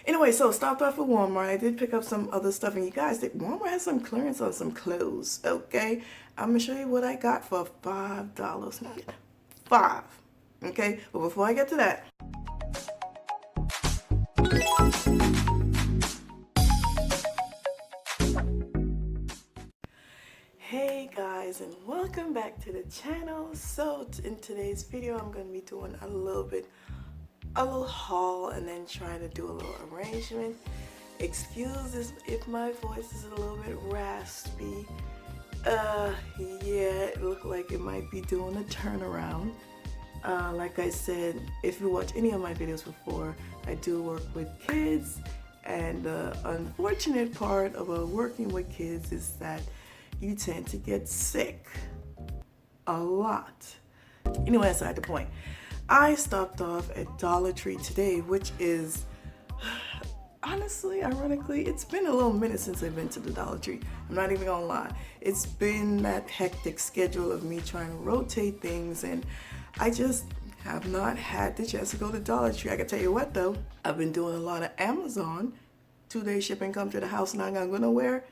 Anyway, so stopped off at Walmart. I did pick up some other stuff, and you guys, Walmart has some clearance on some clothes. Okay, I'm gonna show you what I got for $5. Five. Okay, but before I get to that, hey guys, and welcome back to the channel. So in today's video, I'm gonna be doing a little haul and then trying to do a little arrangement. Excuse this if my voice is a little bit raspy. Yeah, it looked like it might be doing a turnaround. Like I said, if you watch any of my videos before, I do work with kids, and the unfortunate part about working with kids is that you tend to get sick a lot. Anyway, aside the point, I stopped off at Dollar Tree today, which is honestly, ironically, it's been a little minute since I've been to the Dollar Tree. I'm not even gonna lie. It's been that hectic schedule of me trying to rotate things, and I just have not had the chance to go to Dollar Tree. I can tell you what though, I've been doing a lot of Amazon. 2-day shipping come to the house, not gonna go nowhere.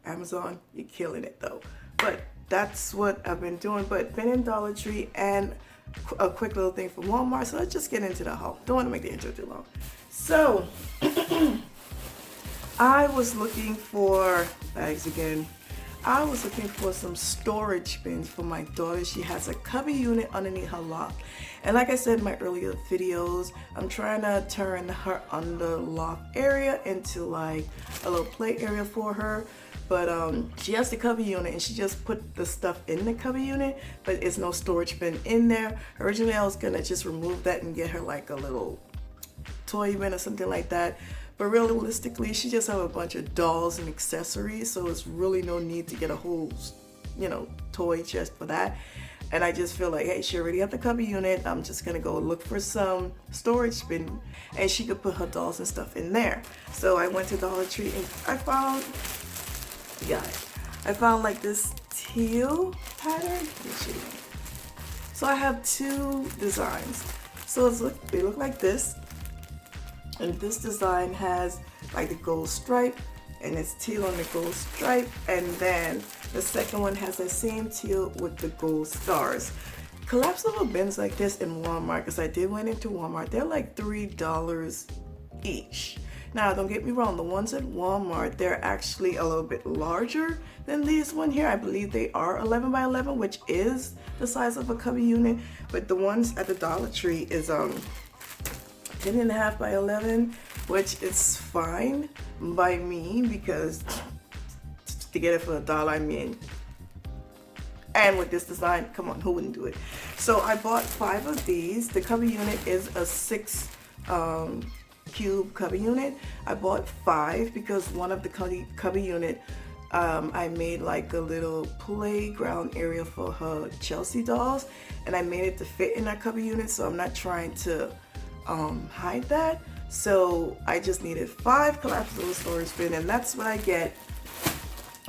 Amazon, you're killing it though. But that's what I've been doing. But been in Dollar Tree and a quick little thing from Walmart. So let's just get into the haul. Don't want to make the intro too long. So I was looking for bags again. I was looking for some storage bins for my daughter. She has a cubby unit underneath her loft. And like I said in my earlier videos, I'm trying to turn her under loft area into like a little play area for her. But she has the cubby unit and she just put the stuff in the cubby unit, but it's no storage bin in there. Originally I was gonna just remove that and get her like a little toy bin or something like that. But realistically, she just have a bunch of dolls and accessories, so it's really no need to get a whole, toy chest for that. And I just feel like, hey, she already have the cubby unit. I'm just gonna go look for some storage bin, and she could put her dolls and stuff in there. So I went to Dollar Tree and I found like this teal pattern. Let me show you. So I have two designs. So they look like this. And this design has like the gold stripe, and it's teal on the gold stripe, and then the second one has the same teal with the gold stars. Collapsible bins like this in Walmart, because I did went into Walmart, they're like $3 each. Now don't get me wrong, the ones at Walmart, they're actually a little bit larger than this one here. I believe they are 11 by 11, which is the size of a cubby unit, but the ones at the Dollar Tree is 10.5 by 11, which is fine by me because to get it for $1, I mean, and with this design, come on, who wouldn't do it? So I bought 5 of these. The cubby unit is a 6 cube cubby unit. I bought 5 because one of the cubby unit, I made like a little playground area for her Chelsea dolls, and I made it to fit in that cubby unit, so I'm not trying to hide that. So I just needed 5 collapsible storage bin, and that's what I get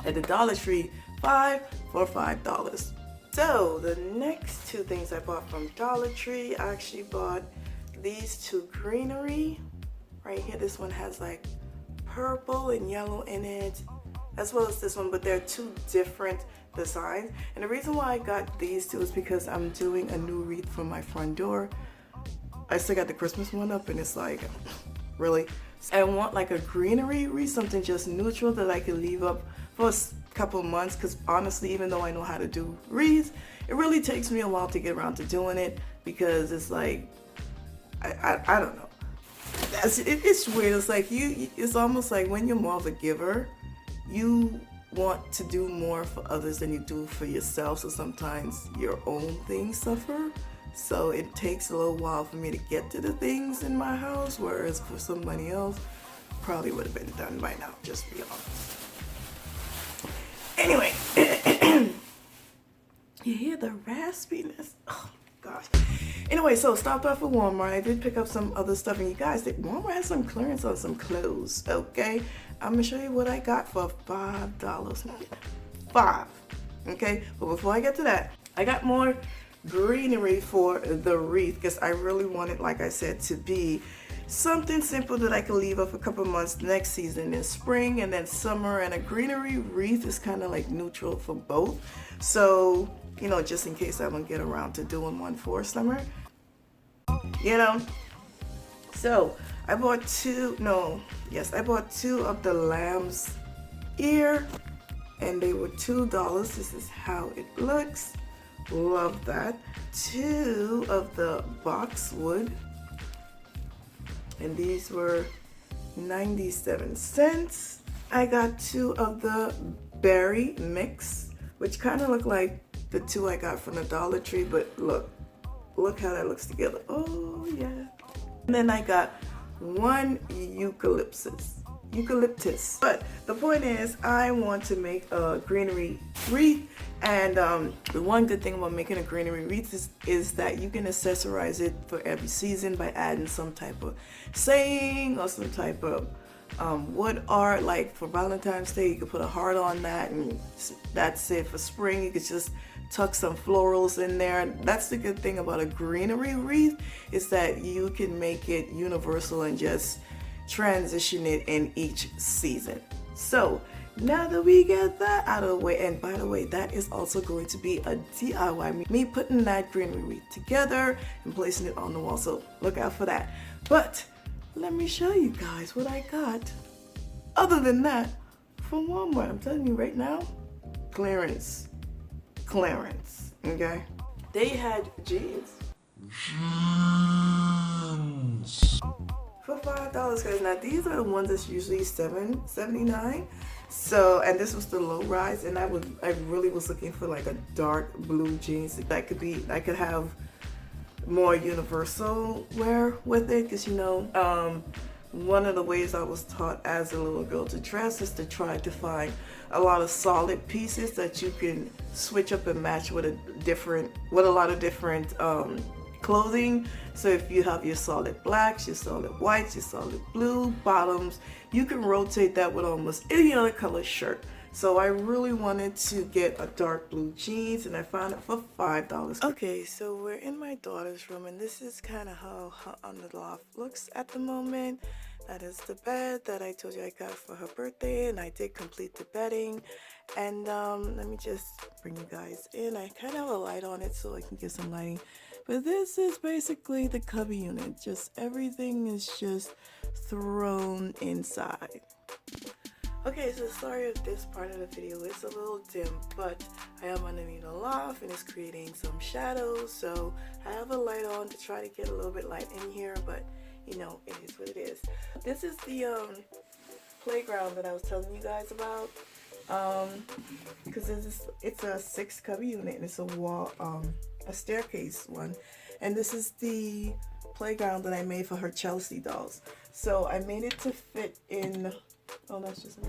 at the Dollar Tree, 5 for $5. So the next 2 things I bought from Dollar Tree, I actually bought these 2 greenery right here. This one has like purple and yellow in it, as well as this one, but they're 2 different designs. And the reason why I got these 2 is because I'm doing a new wreath for my front door. I still got the Christmas one up, and it's like, really? I want like a greenery wreath, something just neutral that I can leave up for a couple months, because honestly, even though I know how to do wreaths, it really takes me a while to get around to doing it, because it's like, I don't know. It's weird. It's like it's almost like when you're more of a giver, you want to do more for others than you do for yourself, so sometimes your own things suffer. So it takes a little while for me to get to the things in my house, whereas for somebody else, probably would have been done by now, just to be honest. Anyway, you hear the raspiness? Oh gosh. Anyway, so stopped off at Walmart. I did pick up some other stuff, and you guys, Walmart has some clearance on some clothes, okay? I'm gonna show you what I got for $5. 5, okay? But before I get to that, I got more greenery for the wreath, because I really want it, like I said, to be something simple that I can leave up a couple months next season in spring and then summer. And a greenery wreath is kind of like neutral for both. So, you know, just in case I don't get around to doing one for summer, you know. So I bought I bought two of the lamb's ear, and they were $2. This is how it looks. Love that. Two of the boxwood, and these were 97 cents. I got two of the berry mix, which kind of look like the two I got from the Dollar Tree, but look how that looks together. Oh yeah. And then I got one eucalyptus. But the point is, I want to make a greenery wreath, and the one good thing about making a greenery wreath is that you can accessorize it for every season by adding some type of saying or some type of wood art. Like for Valentine's Day, you could put a heart on that, and that's it. For spring, you could just tuck some florals in there. That's the good thing about a greenery wreath, is that you can make it universal and just transition it in each season. So now that we get that out of the way, and by the way, that is also going to be a DIY, me putting that greenery wreath together and placing it on the wall, so look out for that. But let me show you guys what I got other than that from Walmart. I'm telling you right now, clearance, okay? They had jeans for $5, guys. Now these are the ones that's usually $7.79. So, and this was the low rise, and I really was looking for like a dark blue jeans that could have more universal wear with it, because you know, one of the ways I was taught as a little girl to dress is to try to find a lot of solid pieces that you can switch up and match with a lot of different clothing. So if you have your solid blacks, your solid whites, your solid blue bottoms, you can rotate that with almost any other color shirt. So I really wanted to get a dark blue jeans, and I found it for $5. Okay, so we're in my daughter's room, and this is kind of how her under the loft looks at the moment. That is the bed that I told you I got for her birthday, and I did complete the bedding. And let me just bring you guys in. I kind of have a light on it so I can get some lighting. But this is basically the cubby unit. Just everything is just thrown inside. Okay, so sorry if this part of the video is a little dim, but I am underneath a loft and it's creating some shadows, so I have a light on to try to get a little bit light in here, but you know, it is what it is. This is the playground that I was telling you guys about, because it's a 6 cubby unit, and it's a wall, a staircase one, and this is the playground that I made for her Chelsea dolls. So I made it to fit in. Oh, that's just me.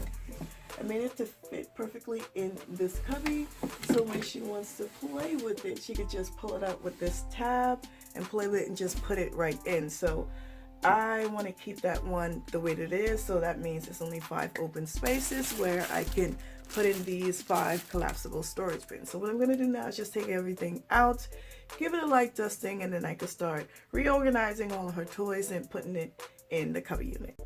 I made it to fit perfectly in this cubby, so when she wants to play with it, she could just pull it out with this tab and play with it and just put it right in. So I want to keep that one the way that it is, so that means it's only 5 open spaces where I can put in these 5 collapsible storage bins. So what I'm going to do now is just take everything out, give it a light dusting, and then I can start reorganizing all of her toys and putting it in the cubby unit.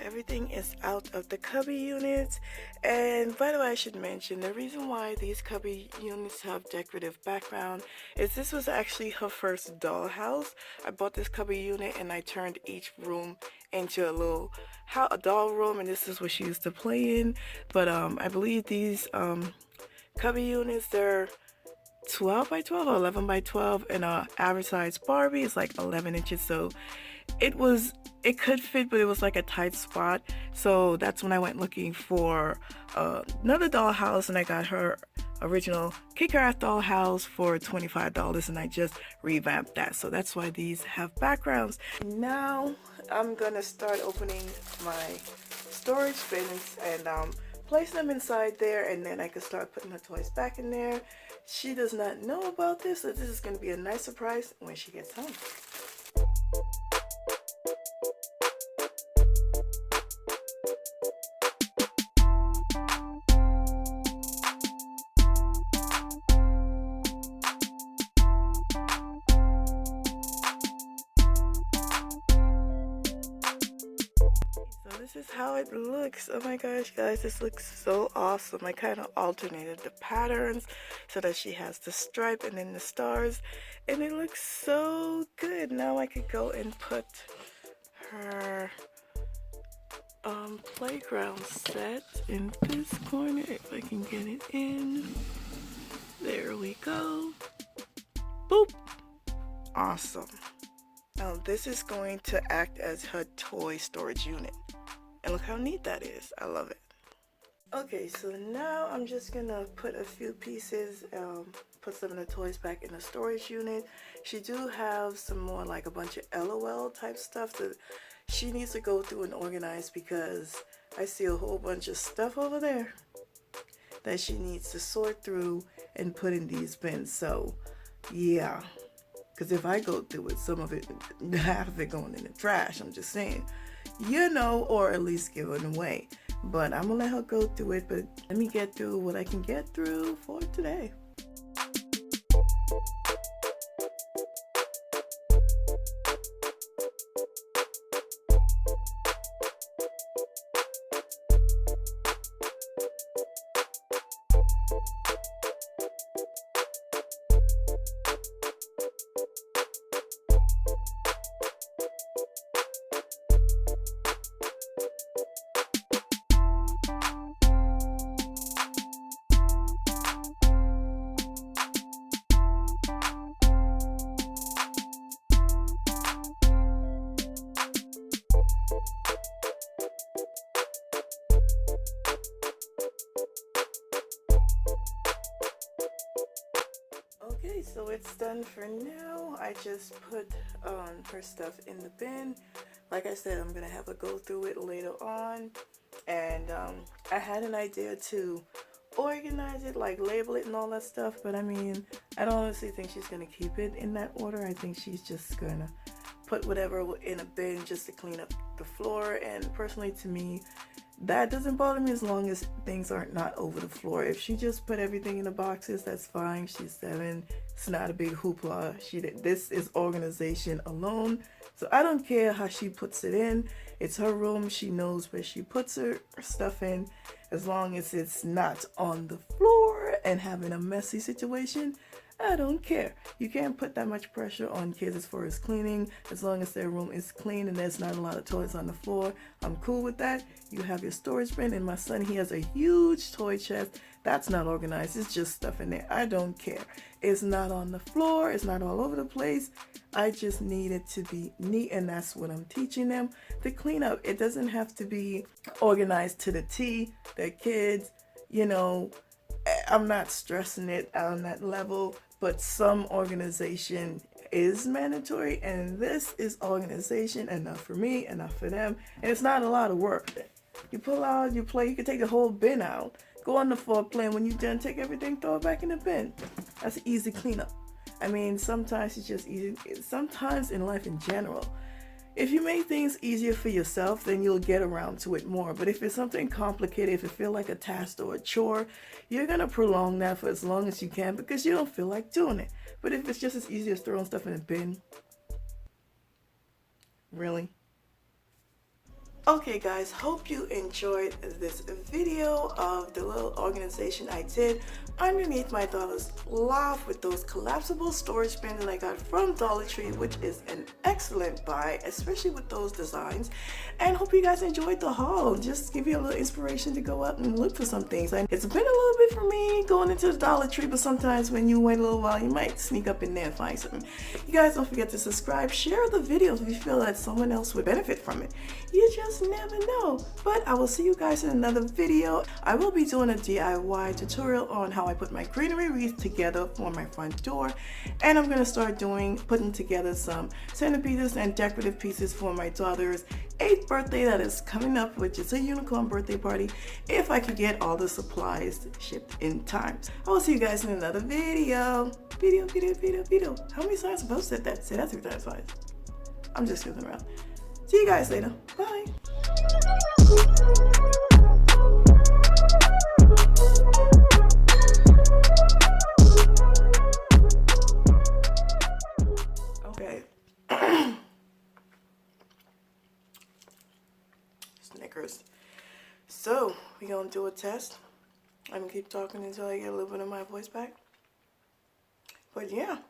Everything is out of the cubby units, and by the way, I should mention the reason why these cubby units have decorative background is this was actually her first dollhouse. I bought this cubby unit and I turned each room into a doll room, and this is what she used to play in. But I believe these cubby units, they're 12 by 12 or 11 by 12, and average size Barbie is like 11 inches, so it could fit, but it was like a tight spot. So that's when I went looking for another dollhouse, and I got her original K-Craft dollhouse for $25, and I just revamped that. So that's why these have backgrounds. Now I'm gonna start opening my storage bins and place them inside there, and then I can start putting her toys back in there. She does not know about this, so this is going to be a nice surprise when she gets home. This is how it looks. Oh my gosh, guys, this looks so awesome. I kind of alternated the patterns so that she has the stripe and then the stars, and it looks so good. Now I could go and put her playground set in this corner if I can get it in. There we go. Boop. Awesome. Now this is going to act as her toy storage unit. And look how neat that is. I love it. Okay, so now I'm just gonna put a few pieces, put some of the toys back in the storage unit. She do have some more, like a bunch of LOL type stuff that she needs to go through and organize, because I see a whole bunch of stuff over there that she needs to sort through and put in these bins. So yeah, because if I go through it, some of it, half of it going in the trash. I'm just saying, you know, or at least give it away. But I'm gonna let her go through it, but let me get through what I can get through for today. Okay, so it's done for now. I just put her stuff in the bin. Like I said, I'm gonna have her go through it later on, and I had an idea to organize it, like label it and all that stuff, but I mean, I don't honestly think she's gonna keep it in that order. I think she's just gonna put whatever in a bin just to clean up the floor, and personally to me, that doesn't bother me as long as things aren't not over the floor. If she just put everything in the boxes, that's fine. She's 7. It's not a big hoopla. This is organization alone. So I don't care how she puts it in. It's her room. She knows where she puts her stuff in. As long as it's not on the floor and having a messy situation, I don't care. You can't put that much pressure on kids as far as cleaning. As long as their room is clean and there's not a lot of toys on the floor, I'm cool with that. You have your storage bin, and my son, he has a huge toy chest. That's not organized. It's just stuff in there. I don't care. It's not on the floor. It's not all over the place. I just need it to be neat, and that's what I'm teaching them to clean up. It doesn't have to be organized to the T. They're kids, you know. I'm not stressing it on that level, but some organization is mandatory, and this is organization enough for me, enough for them, and it's not a lot of work. You pull out, you play, you can take the whole bin out, go on the floor, play, and when you're done, take everything, throw it back in the bin. That's an easy cleanup. I mean, sometimes it's just easy. Sometimes in life in general, if you make things easier for yourself, then you'll get around to it more. But if it's something complicated, if it feels like a task or a chore, you're going to prolong that for as long as you can because you don't feel like doing it. But if it's just as easy as throwing stuff in a bin, really? Okay guys, hope you enjoyed this video of the little organization I did underneath my daughter's loft with those collapsible storage bins that I got from Dollar Tree, which is an excellent buy, especially with those designs. And hope you guys enjoyed the haul. Just give you a little inspiration to go out and look for some things. And it's been a little bit for me going into the Dollar Tree, but sometimes when you wait a little while, you might sneak up in there and find something. You guys don't forget to subscribe, share the videos if you feel that someone else would benefit from it. You just just never know. But I will see you guys in another video. I will be doing a DIY tutorial on how I put my greenery wreath together for my front door. And I'm gonna start putting together some centerpieces and decorative pieces for my daughter's 8th birthday that is coming up, which is a unicorn birthday party, if I could get all the supplies shipped in time. I will see you guys in another video. How many times am I supposed to say that? Say that 3 times fast. I'm just goofing around. See you guys later. Bye. Okay. Snickers. So, we gonna do a test. I'm gonna keep talking until I get a little bit of my voice back. But yeah.